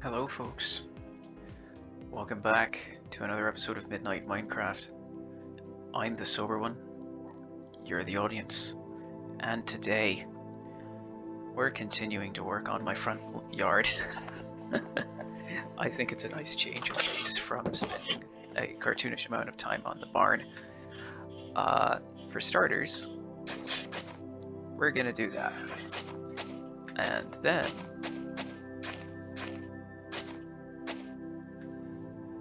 Hello folks, welcome back to another episode of Midnight Minecraft. I'm the sober one, you're the audience, and today we're continuing to work on my front yard. I think it's a nice change of pace from spending a cartoonish amount of time on the barn. For starters, we're gonna do that, and then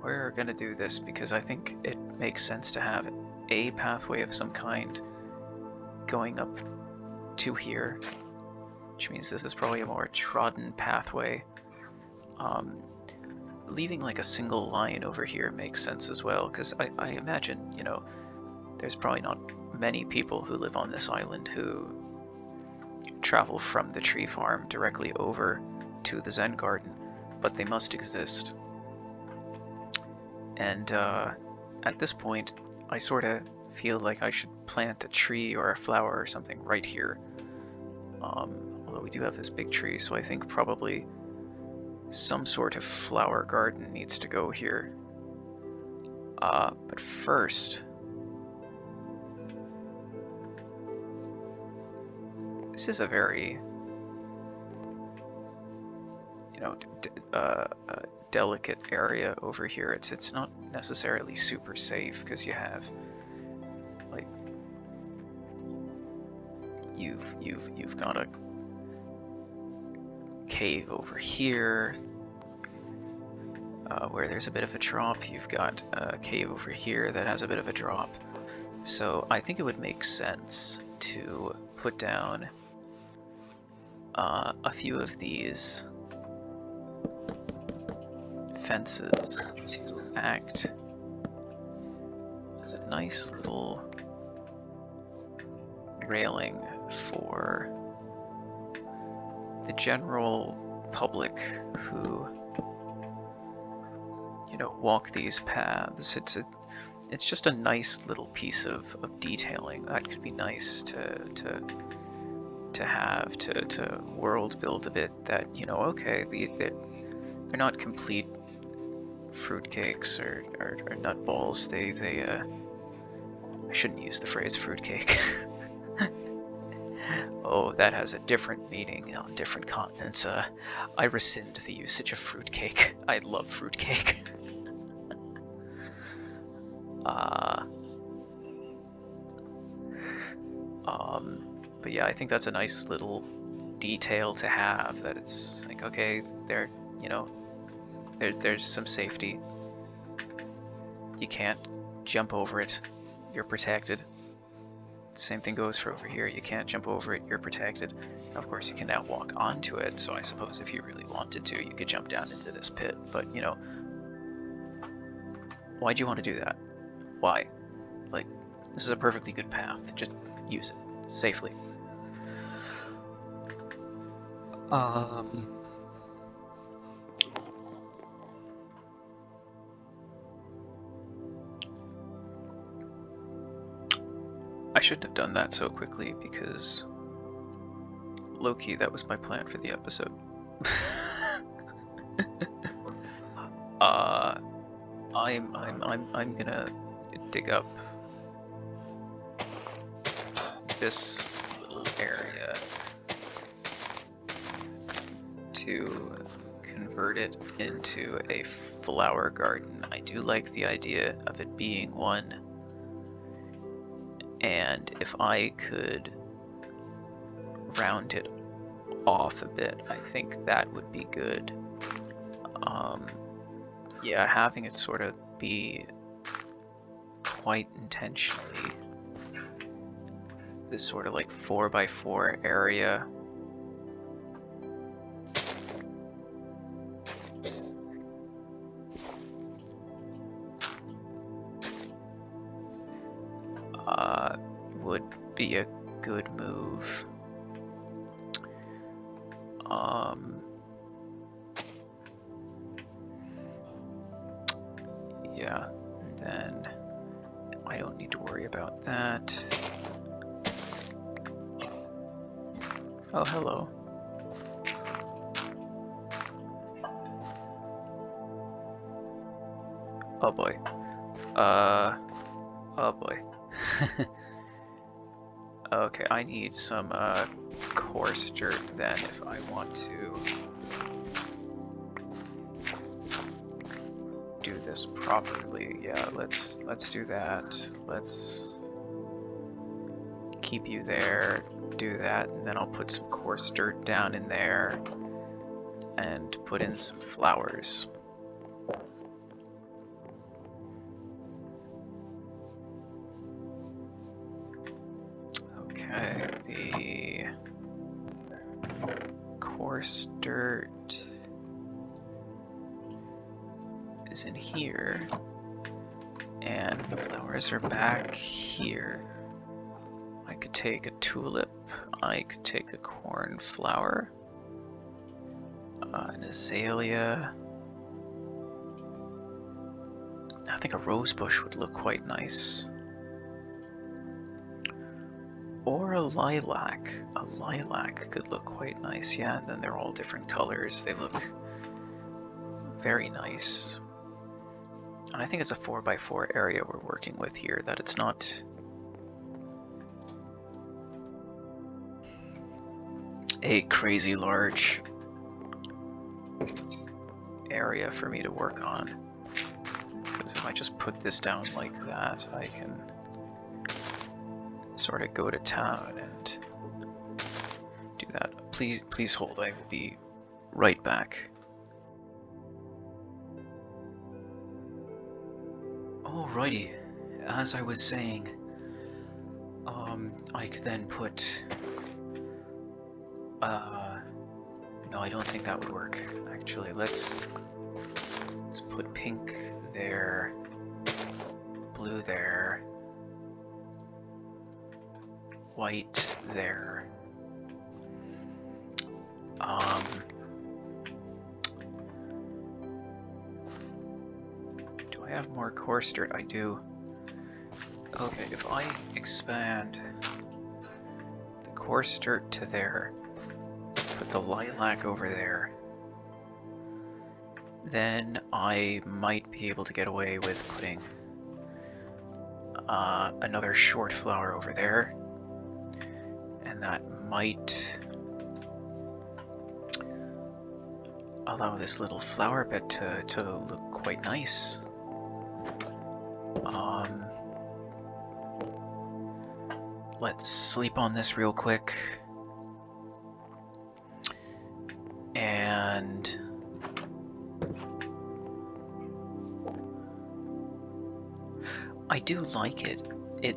we're gonna do this because I think it makes sense to have a pathway of some kind going up to here, which means this is probably a more trodden pathway. Leaving like a single line over here makes sense as well, because I imagine, there's probably not many people who live on this island who travel from the tree farm directly over to the Zen garden, but they must exist. And at this point, I sort of feel like I should plant a tree or a flower or something right here. Although we do have this big tree, so I think probably some sort of flower garden needs to go here. But first, this is a very, delicate area over here. It's not necessarily super safe because you have like you've got a cave over here where there's a bit of a drop. You've got a cave over here that has a bit of a drop. So I think it would make sense to put down a few of these fences to act as a nice little railing for the general public who walk these paths. It's just a nice little piece of detailing that could be nice to have to world build a bit, that okay, they're not complete fruitcakes or nutballs. They I shouldn't use the phrase fruitcake. Oh, that has a different meaning on different continents. I rescind the usage of fruitcake. I love fruitcake. But yeah, I think that's a nice little detail to have, that it's like, okay, there's some safety. You can't jump over it, you're protected. Same thing goes for over here. You can't jump over it, you're protected. Of course, you can now walk onto it, so I suppose if you really wanted to, you could jump down into this pit. But, why'd you want to do that? Why? Like, this is a perfectly good path. Just use it safely. I shouldn't have done that so quickly, because low-key, that was my plan for the episode. I'm gonna dig up this little area to convert it into a flower garden. I do like the idea of it being one, and if I could round it off a bit, I think that would be good. Yeah, having it sort of be quite intentionally this sort of like 4x4 area. Would be a good move. Yeah, and then I don't need to worry about that. Oh, hello. Oh boy. Oh boy. Okay, I need some coarse dirt then if I want to do this properly. Yeah, let's do that. Let's keep you there, do that, and then I'll put some coarse dirt down in there and put in some flowers. Okay, the coarse dirt is in here, and the flowers are back here. I could take a tulip, I could take a cornflower, an azalea. I think a rose bush would look quite nice. Or a lilac. A lilac could look quite nice, yeah, and then they're all different colors. They look very nice. And I think it's a 4x4 area we're working with here, that it's not a crazy large area for me to work on. Because if I just put this down like that, I can sort of go to town and do that. Please hold, I will be right back. Alrighty, as I was saying, I could then put, no, I don't think that would work. Actually, let's put pink there, blue there, white there. Do I have more coarse dirt? I do. Okay, if I expand the coarse dirt to there, put the lilac over there, then I might be able to get away with putting another short flower over there, and that might allow this little flower bed to look quite nice. Let's sleep on this real quick. And I do like it. It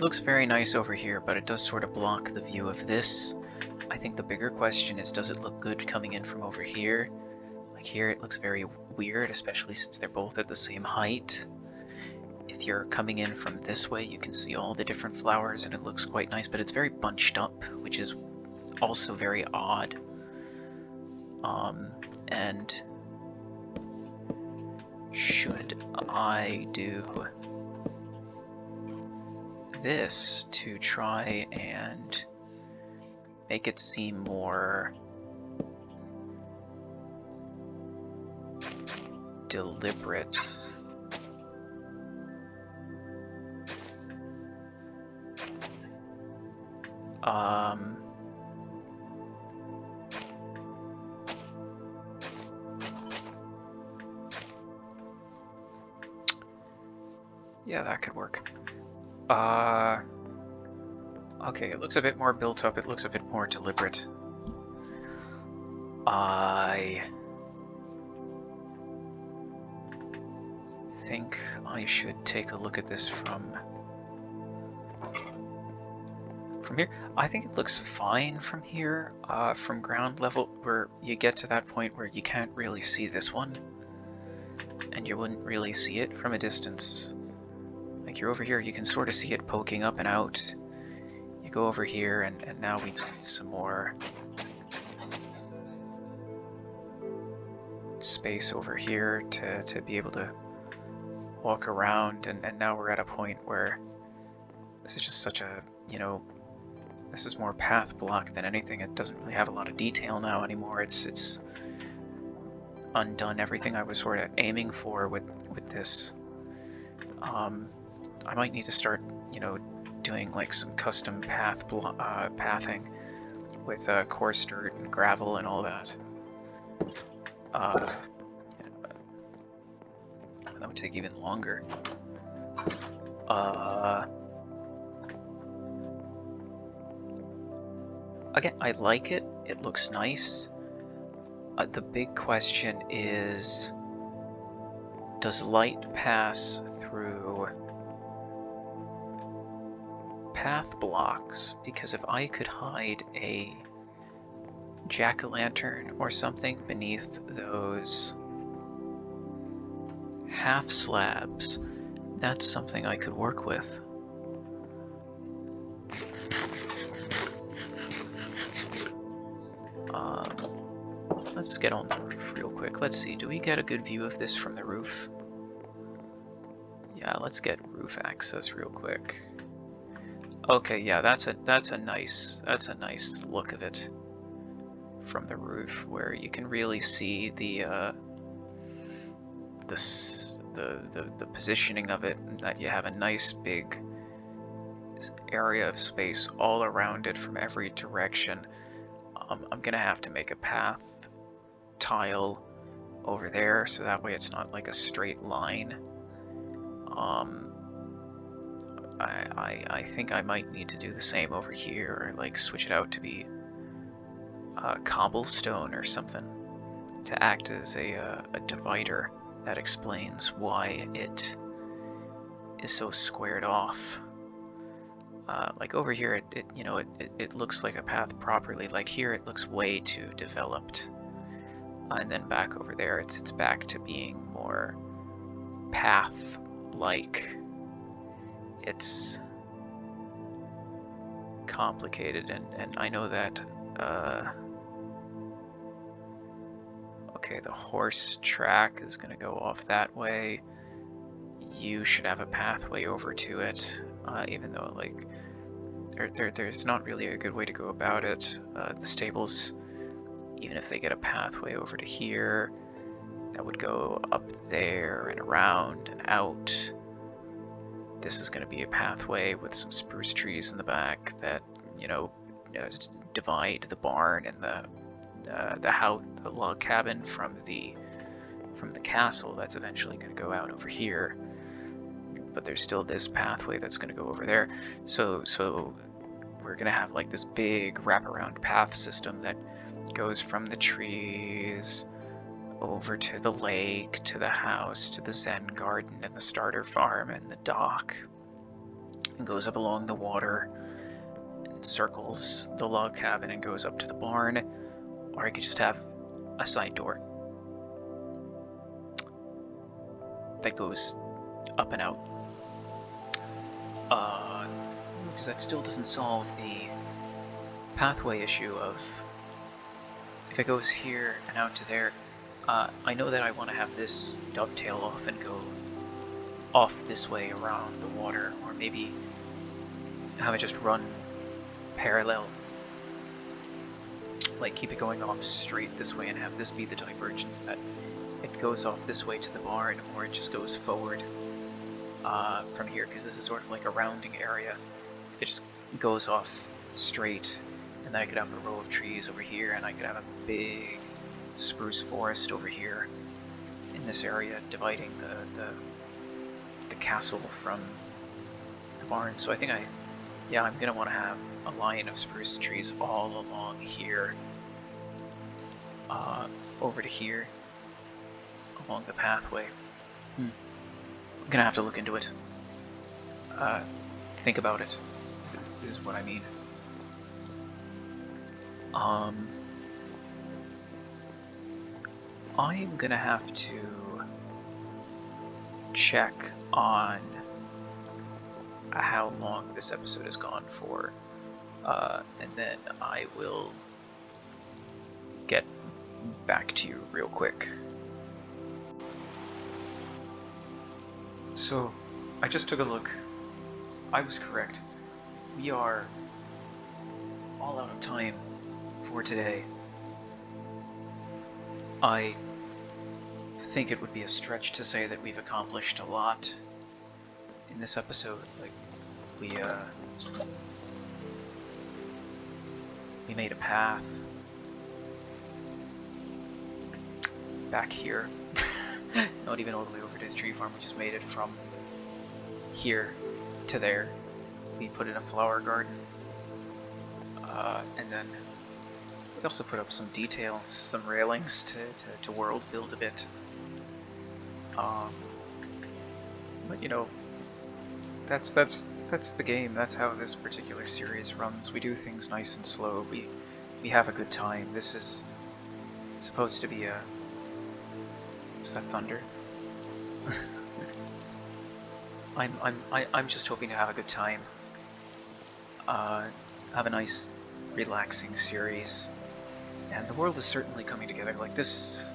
looks very nice over here, but it does sort of block the view of this. I think the bigger question is, does it look good coming in from over here? Like here it looks very weird, especially since they're both at the same height. If you're coming in from this way, you can see all the different flowers and it looks quite nice, but it's very bunched up, which is also very odd. And should I do this to try and make it seem more deliberate? Yeah, that could work. Okay, it looks a bit more built up, it looks a bit more deliberate. I think I should take a look at this from here. I think it looks fine from here, from ground level, where you get to that point where you can't really see this one, and you wouldn't really see it from a distance. Like you're over here, you can sort of see it poking up and out. You go over here, and now we need some more space over here to be able to walk around, and now we're at a point where this is just such a, you know, this is more path block than anything. It doesn't really have a lot of detail now anymore. It's undone everything I was sort of aiming for with this. I might need to start, doing like some custom pathing with coarse dirt and gravel and all that. That would take even longer. Again, I like it. It looks nice. The big question is, does light pass through path blocks? Because if I could hide a jack-o'-lantern or something beneath those half slabs, that's something I could work with. Let's get on the roof real quick. Let's see, do we get a good view of this from the roof? Yeah, let's get roof access real quick. Okay, yeah, that's a nice look of it from the roof, where you can really see the positioning of it, and that you have a nice big area of space all around it from every direction. I'm gonna have to make a path tile over there, so that way it's not like a straight line. I think I might need to do the same over here, or like switch it out to be cobblestone or something, to act as a divider that explains why it is so squared off. Like over here, it looks like a path properly. Like here, it looks way too developed. And then back over there, it's back to being more path-like. It's complicated, and I know that. Okay, the horse track is going to go off that way. You should have a pathway over to it, even though like there's not really a good way to go about it. The stables, even if they get a pathway over to here, that would go up there and around and out. This is going to be a pathway with some spruce trees in the back that, divide the barn and the house, the log cabin from the castle. That's eventually going to go out over here. But there's still this pathway that's going to go over there. So we're going to have like this big wraparound path system that goes from the trees over to the lake, to the house, to the Zen garden and the starter farm and the dock, and goes up along the water and circles the log cabin and goes up to the barn. Or I could just have a side door that goes up and out. Because that still doesn't solve the pathway issue of if it goes here and out to there. I know that I want to have this dovetail off and go off this way around the water, or maybe have it just run parallel, like keep it going off straight this way and have this be the divergence, that it goes off this way to the barn, or it just goes forward from here, because this is sort of like a rounding area. It just goes off straight, and then I could have a row of trees over here, and I could have a big spruce forest over here in this area, dividing the castle from the barn. So I think I'm gonna want to have a line of spruce trees all along here, over to here, along the pathway. I'm gonna have to look into it. Think about it. Is what I mean. I'm gonna have to check on how long this episode has gone for, and then I will get back to you real quick. So, I just took a look. I was correct. We are all out of time for today. I think it would be a stretch to say that we've accomplished a lot in this episode. Like, we made a path back here. Not even all the way over to the tree farm. We just made it from here to there. We put in a flower garden, and then we also put up some details, some railings to world build a bit. But you know, that's the game. That's how this particular series runs. We do things nice and slow. We have a good time. This is supposed to be a... Is that thunder? I'm just hoping to have a good time. Have a nice, relaxing series, and the world is certainly coming together. Like this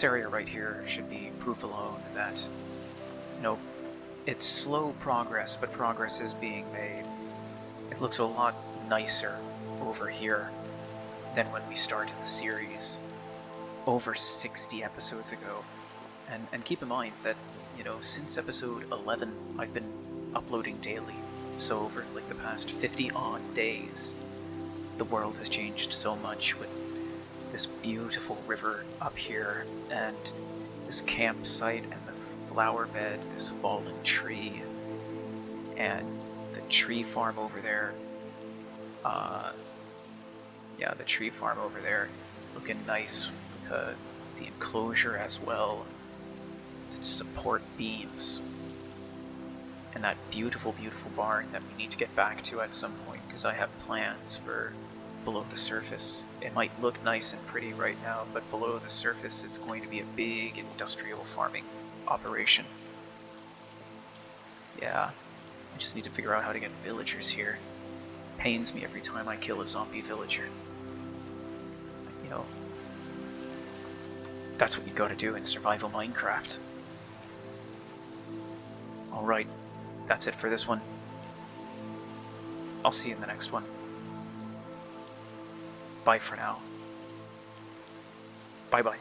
area right here should be proof alone that, you know, it's slow progress, but progress is being made. It looks a lot nicer over here than when we started the series over 60 episodes ago. And keep in mind that, you know, since episode 11, I've been uploading daily. So over like the past 50 odd days, the world has changed so much with this beautiful river up here and this campsite and the flower bed, this fallen tree, and the tree farm over there. Yeah, the tree farm over there, looking nice with the enclosure as well, support beams, and that beautiful, beautiful barn that we need to get back to at some point because I have plans for below the surface. It might look nice and pretty right now, but below the surface it's going to be a big industrial farming operation. Yeah, I just need to figure out how to get villagers here. It pains me every time I kill a zombie villager. You know, that's what you gotta do in survival Minecraft. Alright, that's it for this one. I'll see you in the next one. Bye for now. Bye-bye.